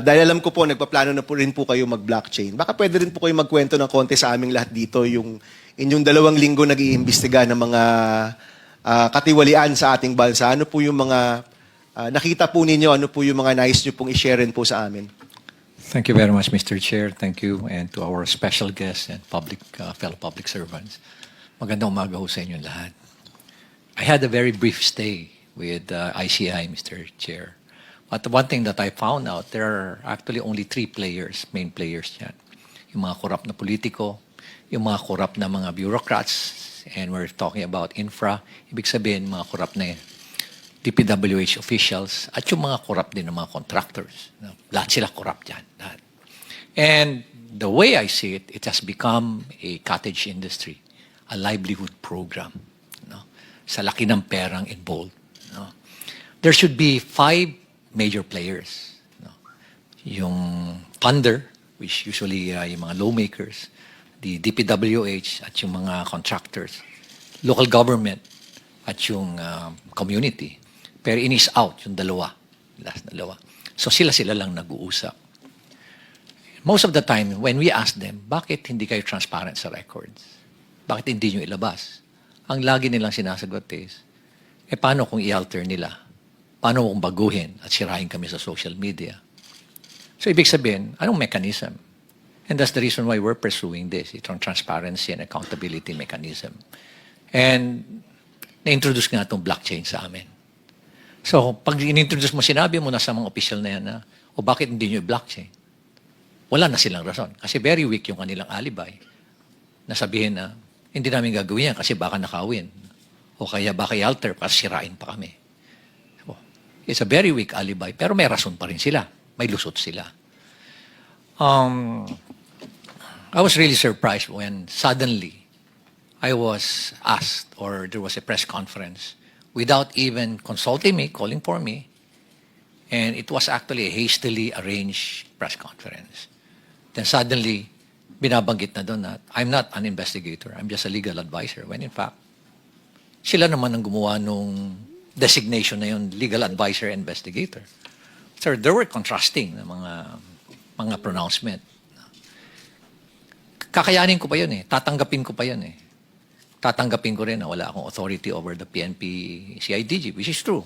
Dahil alam ko po, nagpaplano na po rin po kayo mag-blockchain. Baka pwede rin po kayo magkwento ng konti sa aming lahat dito, yung inyong 2 linggo nag-iimbestiga ng mga katiwalian sa ating bansa. Ano po yung mga nakita po ninyo, ano po yung mga nais nyo pong i-share rin po sa amin? Thank you very much, Mr. Chair. Thank you, and to our special guests and fellow public servants. Magandang umaga ho sa inyo lahat. I had a very brief stay with ICI, Mr. Chair. But the one thing that I found out, there are actually only 3 players, main players yan. Yung mga korap na politiko, yung mga korap na mga bureaucrats, and we're talking about infra, ibig sabihin mga korap na DPWH officials, at yung mga korap din ng mga contractors. Lahat sila korap dyan. Lahat. And the way I see it, it has become a cottage industry, a livelihood program. No? Sa laki ng perang involved. No? There should be 5 major players. No? Yung funder, which usually yung mga lawmakers, the DPWH at yung mga contractors, local government at yung community. Pero in is out yung last dalawa. So sila lang nag-uusap. Most of the time, when we ask them, bakit hindi kayo transparent sa records? Bakit hindi nyo ilabas? Ang lagi nilang sinasagot is, paano kung i-alter nila? Paano kung baguhin at sirahin kami sa social media? So ibig sabihin, anong mechanism? And that's the reason why we're pursuing this, itong transparency and accountability mechanism. And na-introduce nga itong blockchain sa amin. So pag in-introduce mo, sinabi mo na sa mga official na yan na, o bakit hindi nyo i-blockchain? Wala na silang rason. Kasi very weak yung kanilang alibay. Nasabihin na, hindi namin gagawin yan kasi baka nakawin. O kaya baka i-alter, kasi sirain pa kami. So, it's a very weak alibi, pero may rason pa rin sila. May lusot sila. I was really surprised when suddenly I was asked, or there was a press conference, without even consulting me, calling for me, and it was actually a hastily arranged press conference. Then suddenly, binabanggit na doon na, I'm not an investigator, I'm just a legal advisor, when in fact, sila naman ang gumawa nung designation na yun, legal advisor and investigator. So there were contrasting na mga pronouncement. Kakayanin ko pa yun tatanggapin ko pa yun tatanggapin ko rin na wala akong authority over the PNP CIDG, which is true.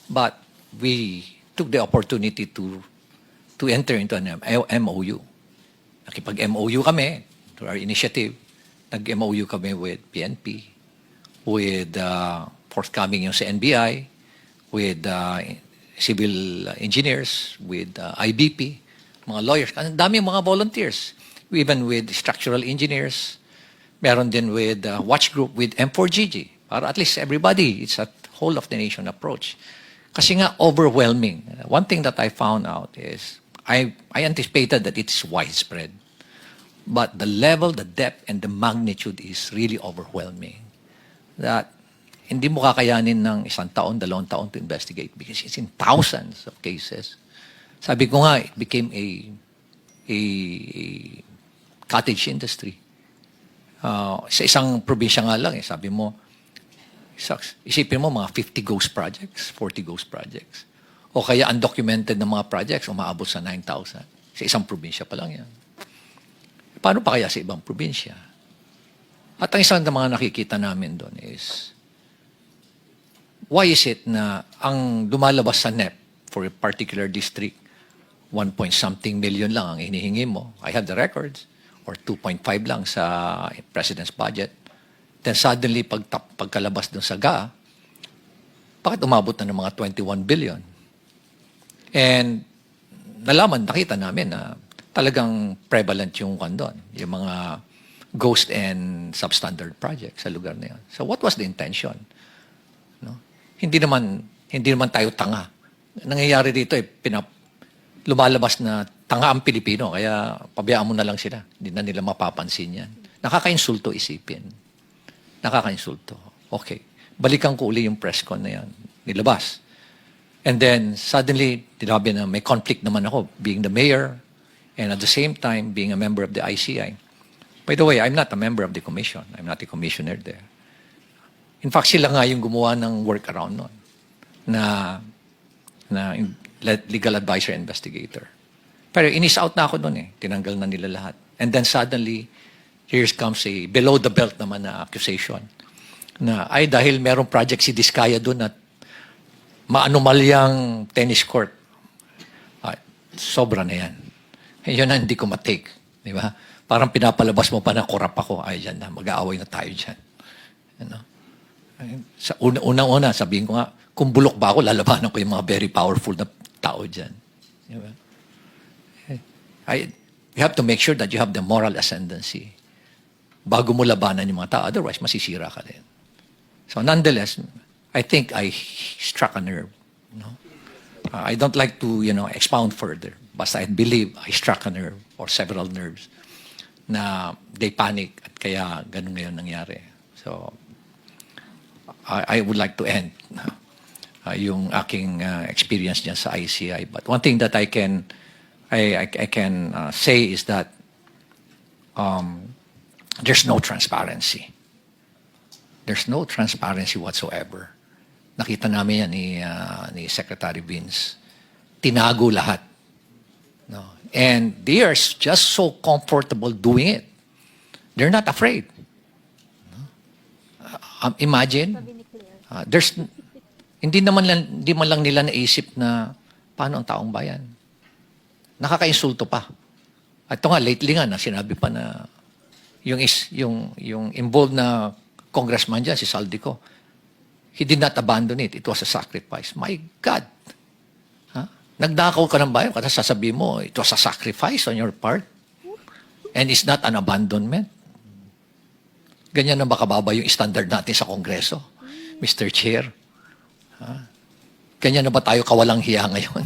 But we took the opportunity to enter into an MOU. Nakipag-MOU kami, to our initiative, nag-MOU kami with PNP, with forthcoming yung sa NBI, with civil engineers, with IBP, mga lawyers, ang dami mga volunteers, even with structural engineers, meron din with watch group with M4GG, para at least everybody, it's a whole of the nation approach. Kasi nga overwhelming. One thing that I found out is, I anticipated that it's widespread. But the level, the depth, and the magnitude is really overwhelming. That hindi mo kakayanin ng 1 taon, 2 taon to investigate because it's in thousands of cases. Sabi ko nga, it became a cottage industry. Sa isang probinsya nga lang, sabi mo, isipin mo mga 50 ghost projects, 40 ghost projects. O kaya undocumented na mga projects, umaabot sa 9,000. Sa isang probinsya pa lang yan. Paano pa kaya sa ibang probinsya? At ang isang ng mga nakikita namin doon is, why is it na ang lumalabas sa NEP for a particular district, 1-point-something million lang ang hinihingi mo? I have the records. Or 2.5 lang sa President's budget. Then suddenly, pagkalabas dun sa GA, bakit umabot na ng mga 21 billion? And nakita namin na talagang prevalent yung kandon, yung mga ghost and substandard projects sa lugar na yun. So what was the intention? No? Hindi naman tayo tanga. Nangyayari dito lumalabas na tanga ang Pilipino, kaya pabayaan mo na lang sila. Hindi na nila mapapansin yan. Nakakainsulto isipin. Nakakainsulto. Okay. Balikan ko uli yung press con na yan. Nilabas. And then, suddenly, tinabi na may conflict naman ako, being the mayor, and at the same time, being a member of the ICI. By the way, I'm not a member of the commission. I'm not a commissioner there. In fact, sila nga yung gumawa ng workaround nun. Na legal advisor and investigator. Pero inis out na ako doon eh. Tinanggal na nila lahat. And then suddenly, here comes a below the belt naman na accusation. Na ay dahil merong project si Diskaya doon at maanumalyang tennis court. Ay, sobra na yan. Yun na hindi ko matake. Di ba? Parang pinapalabas mo pa na korap ako. Ay, yan na. Mag-aaway na tayo dyan. You know? Sa unang-una, sabihin ko nga, kung bulok ba ako, lalabanan ko yung mga very powerful na tao dyan. Di ba? You have to make sure that you have the moral ascendancy bago mo labanan yung mga tao. Otherwise, masisira ka din. So nonetheless, I think I struck a nerve. No? I don't like to, expound further. Basta I believe I struck a nerve or several nerves na they panic at kaya ganun ngayon nangyari. So I would like to end yung aking experience dyan sa ICI. But one thing that I can say is that there's no transparency. There's no transparency whatsoever. Nakita namin yan ni Secretary Vince. Tinago lahat. No? And they are just so comfortable doing it. They're not afraid. Imagine, hindi man lang nila naisip na paano ang taong bayan. Nakakainsulto pa. At ito nga, lately nga, sinabi pa na yung involved na congressman dyan, si Saldico, he did not abandon it. It was a sacrifice. My God! Nagdakaw ka ng bayan, kasi sasabihin mo, it was a sacrifice on your part. And it's not an abandonment. Ganyan na ba kababa yung standard natin sa Kongreso, Mr. Chair? Ganyan na ba tayo kawalang hiya ngayon?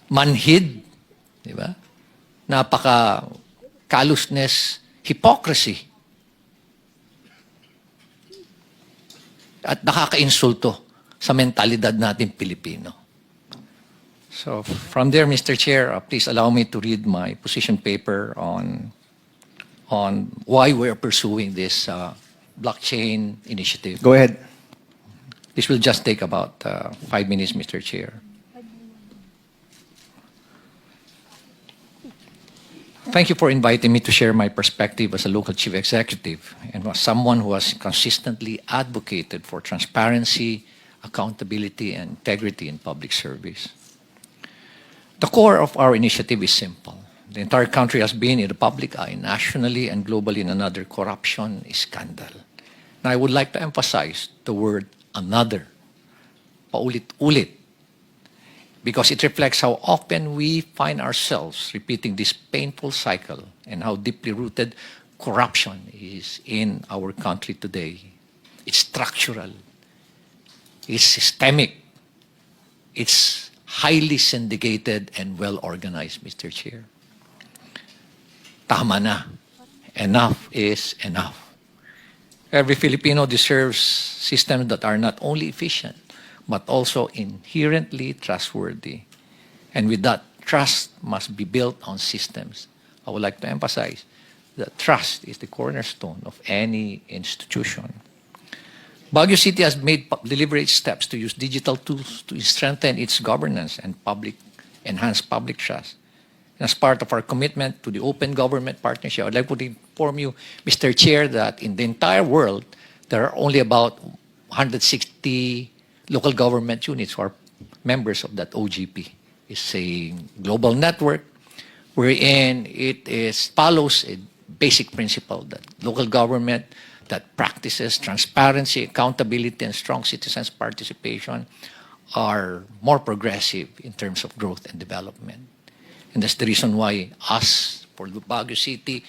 Manhid, di ba? Napaka callousness, hypocrisy. At nakakainsulto sa mentalidad natin Pilipino. So from there, Mr. Chair, please allow me to read my position paper on why we're pursuing this blockchain initiative. Go ahead. This will just take about 5 minutes, Mr. Chair. Thank you for inviting me to share my perspective as a local chief executive and as someone who has consistently advocated for transparency, accountability, and integrity in public service. The core of our initiative is simple. The entire country has been in the public eye, nationally and globally, in another corruption scandal. Now, I would like to emphasize the word another, paulit-ulit, because it reflects how often we find ourselves repeating this painful cycle and how deeply rooted corruption is in our country today. It's structural, it's systemic, it's highly syndicated and well-organized, Mr. Chair. Tama na. Enough is enough. Every Filipino deserves systems that are not only efficient, but also inherently trustworthy. And with that, trust must be built on systems. I would like to emphasize that trust is the cornerstone of any institution. Baguio City has made deliberate steps to use digital tools to strengthen its governance and enhance public trust. And as part of our commitment to the open government partnership, I would like to inform you, Mr. Chair, that in the entire world, there are only about 160 local government units who are members of that OGP. It's a global network wherein it follows a basic principle that local government that practices transparency, accountability, and strong citizens' participation are more progressive in terms of growth and development. And that's the reason why us, for Baguio City,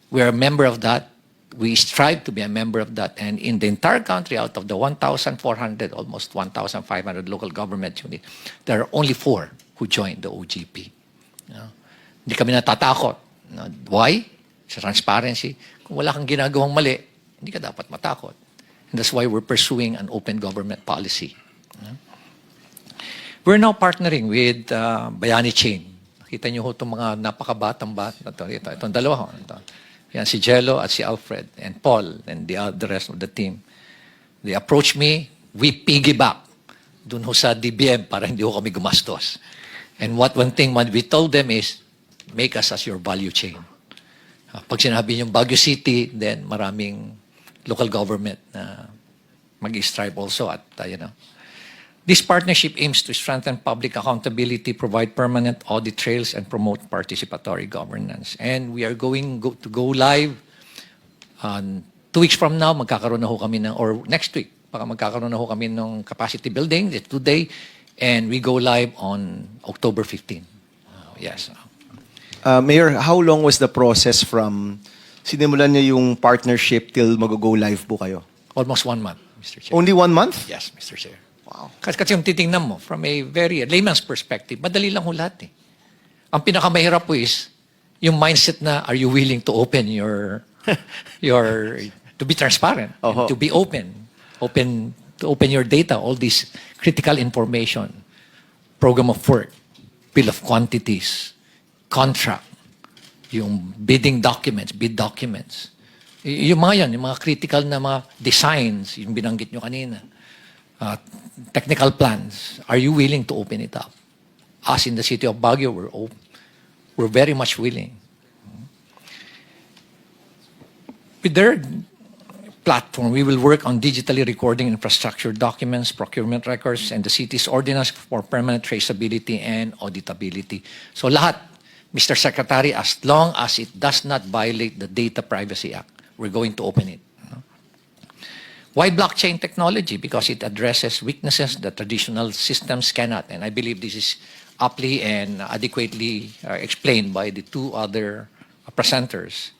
we're a member of that. We strive to be a member of that. And in the entire country, out of the 1,400, almost 1,500 local government units, there are only 4 who joined the OGP. Hindi kami natatakot. Why? Sa transparency. Kung wala kang ginagawang mali, hindi ka dapat matakot. And that's why we're pursuing an open government policy. We're now partnering with Bayani Chain. Nakita niyo ho itong mga napakabatang bata. Itong dalawa ho. Yan, si Jello at si Alfred and Paul and the rest of the team. They approached me. We piggyback dun ho sa DBM para hindi ho kami gumastos. And one thing what we told them is, make us as your value chain. Pag sinabi yung Baguio City, then maraming local government na mag-strive also at, This partnership aims to strengthen public accountability, provide permanent audit trails, and promote participatory governance. And we are to go live 2 weeks from now, magkakaroon na ho kami or next week, magkakaroon na ho kami ng capacity building, today, and we go live on October 15. Yes. Mayor, how long was the process from sinimulan niyo yung partnership till mag-go live po kayo? Almost 1 month, Mr. Chair. Only 1 month? Yes, Mr. Chair. Wow. Kasi yung titingnan mo, from a very layman's perspective, madali lang ho lahat eh. Ang pinakamahirap po is, yung mindset na, are you willing to open to be transparent, and to be to open your data, all this critical information, program of work, bill of quantities, contract, yung bid documents. Yung mga yan, yung mga critical na mga designs, yung binanggit nyo kanina, technical plans, are you willing to open it up? Us in the city of Baguio, we're very much willing. With their platform, we will work on digitally recording infrastructure documents, procurement records, and the city's ordinance for permanent traceability and auditability. So lahat, Mr. Secretary, as long as it does not violate the Data Privacy Act, we're going to open it. Why blockchain technology? Because it addresses weaknesses that traditional systems cannot. And I believe this is aptly and adequately explained by the 2 other presenters.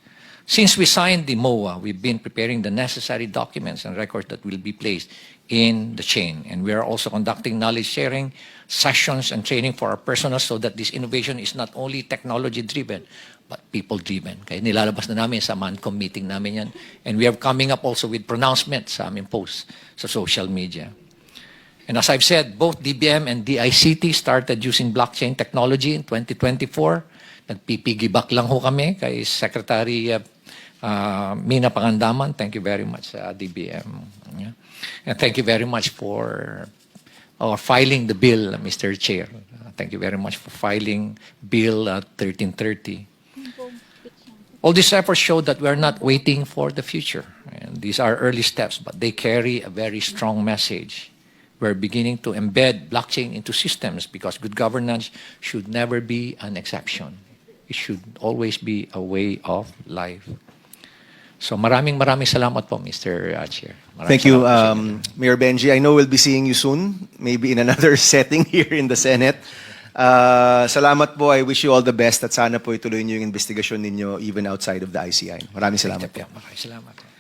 Since we signed the MOA, we've been preparing the necessary documents and records that will be placed in the chain. And we are also conducting knowledge sharing sessions and training for our personnel so that this innovation is not only technology-driven, but people-driven. Kaya nilalabas na namin sa MANCOM meeting namin yan. And we are coming up also with pronouncements sa aming posts sa social media. And as I've said, both DBM and DICT started using blockchain technology in 2024. Nagpipigibak lang ho kami kay Secretary Mina Pangandaman. Thank you very much, DBM. Yeah. And thank you very much for filing the bill, Mr. Chair. Thank you very much for filing Bill 1330. All these efforts show that we are not waiting for the future. And these are early steps, but they carry a very strong message. We're beginning to embed blockchain into systems because good governance should never be an exception. It should always be a way of life. So maraming salamat po, Mr. Chair. Thank you, Mayor Benji. I know we'll be seeing you soon, maybe in another setting here in the Senate. Salamat po. I wish you all the best at sana po ituloy niyo yung investigasyon ninyo even outside of the ICI. Maraming salamat po. Maraming salamat.